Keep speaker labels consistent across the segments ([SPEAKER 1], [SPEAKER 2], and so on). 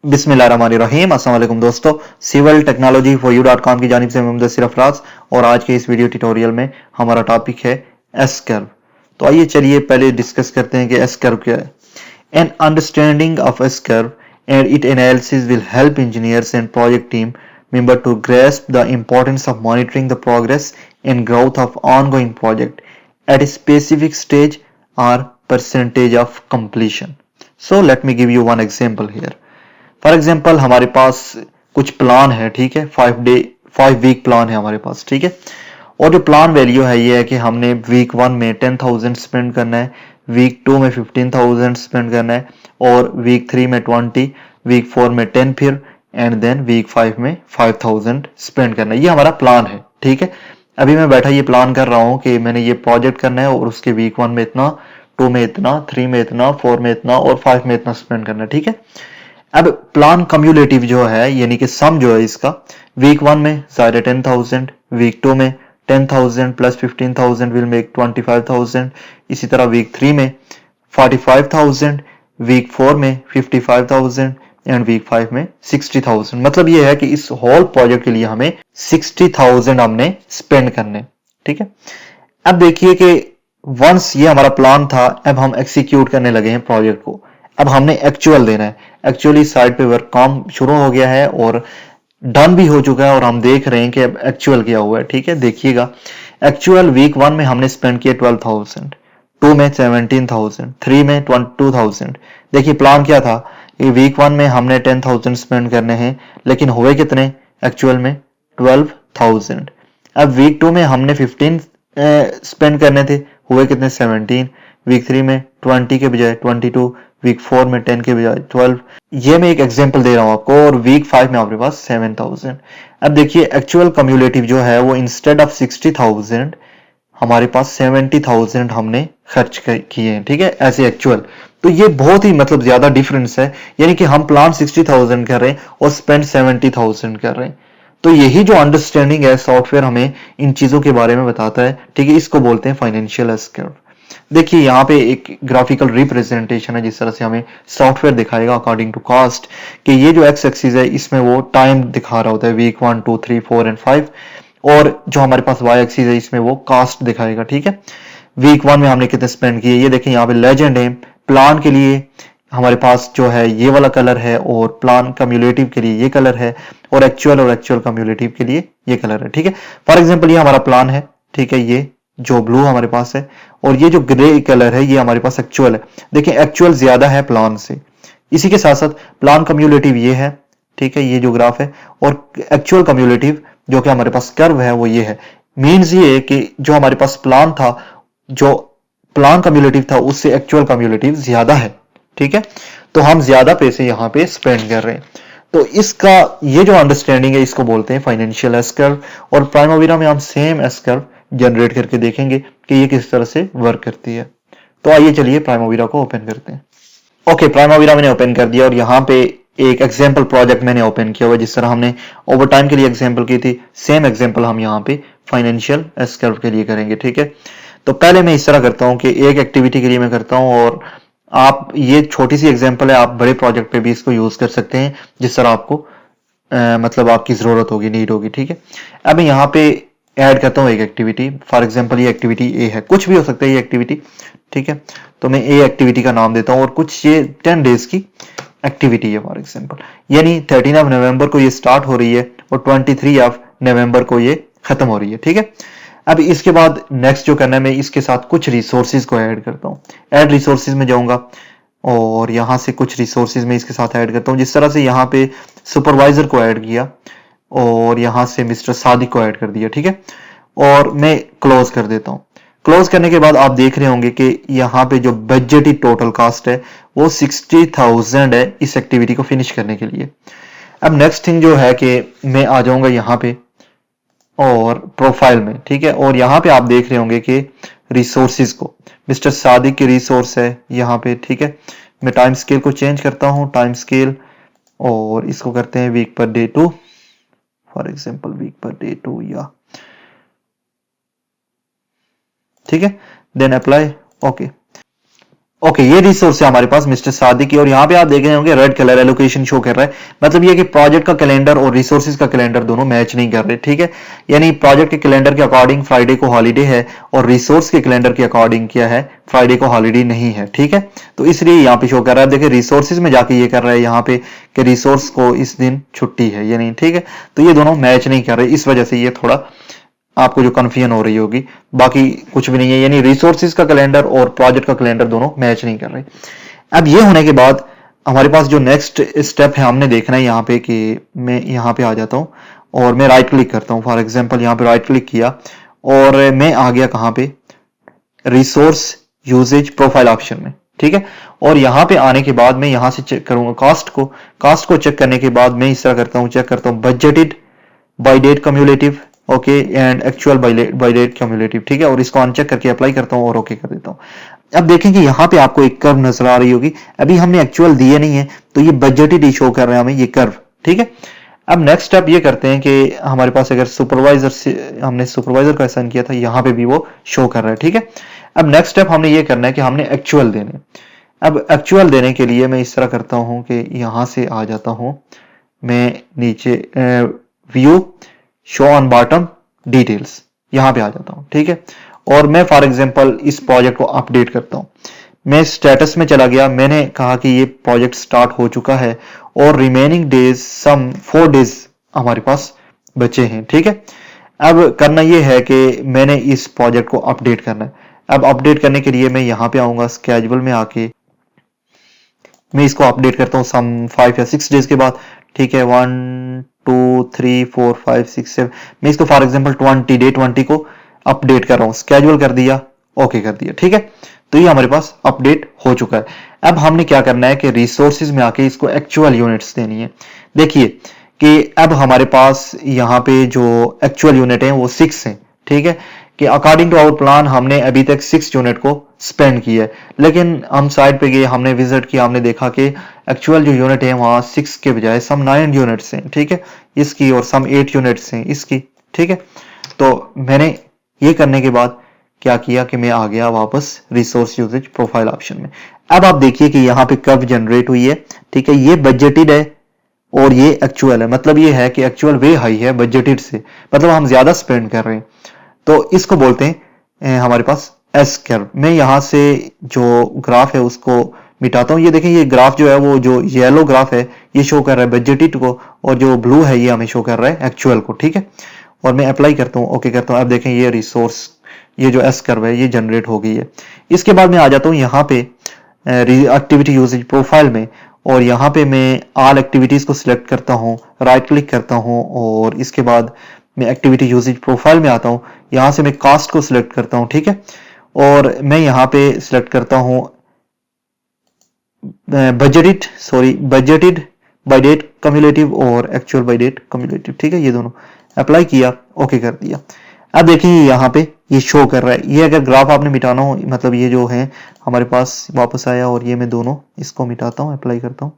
[SPEAKER 1] बिस्मिल्लाहिर्रहमानिर्रहीम। अस्सलाम वालेकुम दोस्तों, सिविल टेक्नोलॉजी फॉर यू.com की जानिब से मैं मुदस्सिर अफराज और आज के इस वीडियो ट्यूटोरियल में हमारा टॉपिक है एस कर्व। तो आइए चलिए पहले डिस्कस करते हैं कि एस कर्व क्या है। An understanding of S curve and it analysis will help engineers and project team member to grasp the importance of monitoring the progress and growth of ongoing project at a specific stage or percentage of completion. So let me give you one example here. For example हमारे पास कुछ plan है, ठीक है, 5 week plan है हमारे पास, ठीक है। और जो प्लान वैल्यू है ये है कि हमने वीक 1 में 10,000 स्पेंड करना है, वीक 2 में 15,000 स्पेंड करना है और वीक 3 में 20, वीक 4 में 10 फिर एंड देन वीक 5 में 5,000 स्पेंड करना है। ये हमारा प्लान है, ठीक है। अभी मैं बैठा ये प्लान कर रहा हूँ कि मैंने ये प्रोजेक्ट करना है और उसके वीक 1 में इतना, 2 में इतना, 3 में इतना, 4 में इतना और 5 में इतना स्पेंड करना है, ठीक है। अब प्लान कम्युलेटिव जो है यानी कि सम जो है इसका, वीक 1 में ज़ाहिर 10,000, वीक 2 में 10,000 प्लस 15,000 विल मेक 25,000, इसी तरह वीक 3 में 45,000, वीक 4 में 55,000 एंड वीक 5 में 60,000। मतलब ये है कि इस होल प्रोजेक्ट के लिए हमें 60,000 हमने स्पेंड करने, ठीक है। अब देखिए कि वंस ये हमारा प्लान था, अब हम एक्सिक्यूट करने लगे हैं प्रोजेक्ट को। अब हमने एक्चुअल देना है। एक्चुअली साइड पे वर्क काम शुरू हो गया है और डन भी हो चुका है और हम देख रहे हैं कि अब एक्चुअल क्या हुआ है, ठीक है। देखिएगा एक्चुअल वीक 1 में हमने स्पेंड किया 12,000, 2 में 17,000, 3 में 22,000। देखिए प्लान क्या था, ये वीक 1 में हमने 10,000 स्पेंड करने हैं लेकिन हुए कितने एक्चुअल में 12,000। अब वीक 2 में हमने 15 स्पेंड करने थे, हुए कितने 17। वीक 3 में 20 के बजाय 22, वीक 4 में 10 के बजाय 12। ये मैं एक एग्जांपल दे रहा हूं आपको। और वीक 5 में आपके पास 7,000। अब देखिए एक्चुअल कम्युलेटिव जो है वो इंस्टेड ऑफ 60,000 हमारे पास 70,000 हमने खर्च किए हैं, ठीक है, ऐसे एक्चुअल। तो ये बहुत ही मतलब ज्यादा डिफरेंस है, यानी कि हम प्लान 60,000 कर रहे हैं और स्पेंड 70,000 कर रहे हैं। तो यही जो अंडरस्टैंडिंग है सॉफ्टवेयर हमें इन चीजों के बारे में बताता है, ठीक है। इसको बोलते हैं फाइनेंशियल एस कर्व। देखिए यहाँ पे एक ग्राफिकल रिप्रेजेंटेशन है, जिस तरह से हमें सॉफ्टवेयर दिखाएगा अकॉर्डिंग टू कॉस्ट, कि ये जो एक्स एक्सिस है इसमें वो टाइम दिखा रहा होता है, वीक 1, 2, 3, 4 एंड 5। और जो हमारे पास वाई एक्सिस है इसमें वो कॉस्ट दिखाएगा, ठीक है। वीक 1 में हमने कितने स्पेंड किए, ये देखें यहाँ पे लेजेंड है। प्लान के लिए हमारे पास जो है ये वाला कलर है और प्लान कम्युलेटिव के लिए ये कलर है और एक्चुअल कम्युलेटिव के लिए ये कलर है, ठीक है। फॉर एग्जांपल ये हमारा प्लान है, ठीक है, ये जो ब्लू हमारे पास है और ये जो ग्रे कलर है ये हमारे पास एक्चुअल है। देखिए एक्चुअल ज्यादा है प्लान से। इसी के साथ साथ प्लान कम्युलेटिव ये है, ठीक है, ये जो ग्राफ है, और एक्चुअल कम्युलेटिव जो कि हमारे पास कर्व है वो ये है। मीन्स ये है कि जो हमारे पास प्लान था, जो प्लान कम्युलेटिव था उससे एक्चुअल कम्युलेटिव ज्यादा है, ठीक है। तो हम ज्यादा पैसे यहां पे स्पेंड कर रहे हैं। तो इसका ये जो अंडरस्टैंडिंग है इसको बोलते हैं फाइनेंशियल एस कर्व। और प्राइमोविरा में हम सेम एस कर्व जनरेट करके देखेंगे कि ये किस तरह से वर्क करती है। तो आइए चलिए प्राइमोविरा को ओपन करते हैं। ओके, प्राइमोविरा मैंने ओपन कर दिया और यहाँ पे एक एग्जाम्पल प्रोजेक्ट मैंने ओपन किया हुआ, जिस तरह हमने ओवर टाइम के लिए एग्जाम्पल की थी, सेम एग्जाम्पल हम यहाँ पे फाइनेंशियल एस कर्व के लिए करेंगे, ठीक है। तो पहले मैं इस तरह करता हूँ कि एक एक्टिविटी के लिए मैं करता हूँ, और आप ये छोटी सी एग्जाम्पल है, आप बड़े प्रोजेक्ट पे भी इसको यूज कर सकते हैं जिस तरह आपको मतलब आपकी जरूरत होगी, नीड होगी, ठीक है। अब मैं यहाँ पे ऐड करता हूँ एक एक्टिविटी। फॉर एग्जांपल ये एक्टिविटी ए है, कुछ भी हो सकता है ये एक्टिविटी, ठीक है। तो मैं ए एक्टिविटी का नाम देता हूँ और कुछ ये 10 डेज की एक्टिविटी है फॉर एग्जांपल, यानी 13 ऑफ नवंबर को ये स्टार्ट हो रही है और 23 ऑफ नवंबर को ये खत्म हो रही है, ठीक है। अब इसके बाद नेक्स्ट जो करना है, मैं इसके साथ कुछ रिसोर्सेज को ऐड करता हूँ। ऐड रिसोर्सेज में जाऊंगा और यहां से कुछ रिसोर्सेज में इसके साथ ऐड करता हूं, जिस तरह से यहाँ पे सुपरवाइजर को ऐड किया और यहां से मिस्टर सादिक को ऐड कर दिया, ठीक है। और मैं क्लोज कर देता हूं। क्लोज करने के बाद आप देख रहे होंगे कि यहाँ पे जो बजटेड टोटल कास्ट है वो 60,000 है इस एक्टिविटी को फिनिश करने के लिए। अब नेक्स्ट थिंग जो है कि मैं आ जाऊंगा यहाँ पे और प्रोफाइल में, ठीक है। और यहाँ पे आप देख रहे होंगे कि रिसोर्सिस को मिस्टर सादिक की रिसोर्स है यहाँ पे, ठीक है। मैं टाइम स्केल को चेंज करता हूँ, टाइम स्केल, और इसको करते हैं वीक पर डे 2, फॉर एग्जांपल वीक पर डे 2, या ठीक है, देन अप्लाई, ओके। ओके, ये रिसोर्स है हमारे पास मिस्टर सादिक की, और यहाँ पे आप देख रहे होंगे रेड कलर एलोकेशन शो कर रहा है। मतलब ये कि प्रोजेक्ट का कैलेंडर और रिसोर्सेज का कैलेंडर दोनों मैच नहीं कर रहे, ठीक है। यानी प्रोजेक्ट के कैलेंडर के अकॉर्डिंग फ्राइडे को हॉलीडे है और रिसोर्स के कैलेंडर के अकॉर्डिंग क्या है, फ्राइडे को हॉलीडे नहीं है, ठीक है। तो इसलिए यहाँ पे शो कर रहा है। देखिए रिसोर्सेज में जाके ये कर रहा है यहाँ पे कि रिसोर्स को इस दिन छुट्टी है, यानी ठीक है। तो ये दोनों मैच नहीं कर रहे, इस वजह से ये थोड़ा आपको जो कंफ्यूजन हो रही होगी, बाकी कुछ भी नहीं है। यानी रिसोर्सेज का कैलेंडर और प्रोजेक्ट का कैलेंडर दोनों मैच नहीं कर रहे। अब ये होने के बाद हमारे पास जो नेक्स्ट स्टेप है हमने देखना है यहाँ पे कि मैं यहाँ पे आ जाता हूँ और मैं राइट क्लिक करता हूँ। फॉर एग्जांपल यहाँ पे राइट क्लिक किया और मैं आ गया कहाँ पे, रिसोर्स यूजेज प्रोफाइल ऑप्शन में, ठीक है। और यहाँ पे आने के बाद मैं यहाँ से चेक करूंगा कास्ट को चेक करने के बाद मैं इस तरह करता हूँ, चेक करता हूँ budgeted by date cumulative, okay, and actual by date cumulative, ठीक है। और इसको अनचेक करके अप्लाई करता हूँ और ओके कर देता हूँ। अब देखें कि यहाँ पे आपको एक कर्व नजर आ रही होगी। अभी हमने एक्चुअल दिए नहीं है तो ये बजटेड शो कर रहे हैं हमें ये कर्व, ठीक है। अब नेक्स्ट स्टेप ये करते हैं कि हमारे पास अगर सुपरवाइजर से हमने सुपरवाइजर का असाइन किया था, यहाँ पे भी वो शो कर रहा है, ठीक है। अब नेक्स्ट स्टेप हमने ये करना है कि हमने एक्चुअल देने। अब एक्चुअल देने के लिए मैं इस तरह करता हूँ कि यहाँ से आ जाता हूँ मैं नीचे view show on bottom details, यहाँ पे आ जाता हूँ, ठीक है। और मैं फॉर एग्जांपल इस प्रोजेक्ट को अपडेट करता हूँ। मैं स्टेटस में चला गया, मैंने कहा कि ये प्रोजेक्ट स्टार्ट हो चुका है और रिमेनिंग डेज सम 4 डेज हमारे पास बचे हैं, ठीक है। अब करना ये है कि मैंने इस प्रोजेक्ट को अपडेट करना है। अब अपडेट करने के लिए मैं यहाँ पे आऊंगा स्केड्यूल में आके मैं इसको अपडेट करता हूँ सम 5 या 6 डेज के बाद, ठीक है। 1 2 3 4 5 6 7 मैं इसको फॉर एग्जांपल 20 डे 20 को अपडेट कर रहा हूँ, स्केड्यूल कर दिया, ओके कर दिया, ठीक है। तो ये हमारे पास अपडेट हो चुका है। अब हमने क्या करना है कि रिसोर्सेज में आके इसको एक्चुअल यूनिट्स देनी है। देखिए कि अब हमारे पास यहाँ पे जो एक्चुअल यूनिट है वो 6 है, ठीक है। कि अकॉर्डिंग टू आवर प्लान हमने अभी तक 6 यूनिट को स्पेंड किया है, लेकिन हम साइड पे गए, हमने विजिट किया, हमने देखा कि एक्चुअल जो यूनिट है वहां 6 के बजाय सम 9 यूनिट्स हैं, ठीक है, इसकी, और सम 8 यूनिट्स हैं इसकी, ठीक है। तो मैंने ये करने के बाद क्या किया कि मैं आ गया वापस रिसोर्स यूजेज प्रोफाइल ऑप्शन में। अब आप देखिए कि यहाँ पे कर्व जनरेट हुई है, ठीक है। ये बजटेड है और ये एक्चुअल है, मतलब ये है कि एक्चुअल वे हाई है बजटेड से, मतलब हम ज्यादा स्पेंड कर रहे हैं। तो इसको बोलते हैं हमारे पास एस कर्व। मैं यहां से जो ग्राफ है उसको मिटाता हूं। ये देखें ये ग्राफ जो है वो जो येलो ग्राफ है ये शो कर रहा है बजटेड को, और जो ब्लू है ये हमें शो कर रहा है एक्चुअल को, ठीक है। और मैं अप्लाई करता हूँ, ओके करता हूँ। अब देखें ये रिसोर्स, ये जो एस कर्व है ये जनरेट हो गई है। इसके बाद मैं आ जाता हूँ यहाँ पे एक्टिविटी यूजेज प्रोफाइल में, और यहाँ पे मैं ऑल एक्टिविटीज को सिलेक्ट करता हूँ, राइट क्लिक करता हूँ, और इसके बाद मैं एक्टिविटी यूजेज प्रोफाइल में आता हूँ। यहाँ से मैं कास्ट को सिलेक्ट करता हूँ, ठीक है। और मैं यहाँ पे सिलेक्ट करता हूँ बजटेड बाय डेट कम्युलेटिव और एक्चुअल बाय डेट कम्युलेटिव, ठीक है। ये दोनों अप्लाई किया, ओके कर दिया। अब देखिए यहाँ पे ये शो कर रहा है। ये अगर ग्राफ आपने मिटाना हो, मतलब ये जो है हमारे पास वापस आया, और ये मैं दोनों इसको मिटाता हूँ, अप्लाई करता हूँ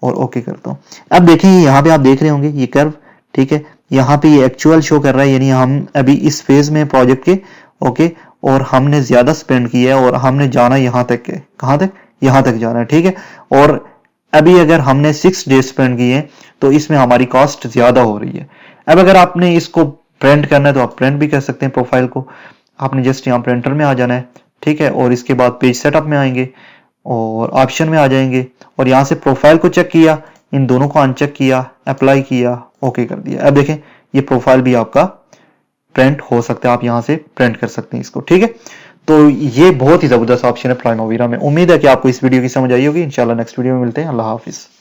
[SPEAKER 1] और ओके करता हूँ। अब देखिए यहाँ पे आप देख रहे होंगे ये कर्व, ठीक है। यहाँ पे ये एक्चुअल शो कर रहा है, यानी हम अभी इस फेज में प्रोजेक्ट के, ओके, और हमने ज्यादा स्पेंड किया है और हमने जाना यहाँ तक है, कहाँ तक, यहाँ तक जाना है, ठीक है। और अभी अगर हमने 6 डेज स्पेंड किए तो इसमें हमारी कॉस्ट ज्यादा हो रही है। अब अगर आपने इसको प्रिंट करना है तो आप प्रिंट भी कर सकते हैं प्रोफाइल को। आपने जस्ट यहाँ प्रिंटर में आ जाना है, ठीक है, और इसके बाद पेज सेटअप में आएंगे और ऑप्शन में आ जाएंगे, और यहाँ से प्रोफाइल को चेक किया, इन दोनों को अनचेक किया, अप्लाई किया, ओके कर दिया। अब देखें ये प्रोफाइल भी आपका प्रिंट हो सकता है, आप यहाँ से प्रिंट कर सकते हैं इसको, ठीक है। तो ये बहुत ही जबरदस्त ऑप्शन है प्राइमावेरा में। उम्मीद है कि आपको इस वीडियो की समझ आई होगी। इंशाल्लाह नेक्स्ट वीडियो में मिलते हैं। अल्लाह हाफिज।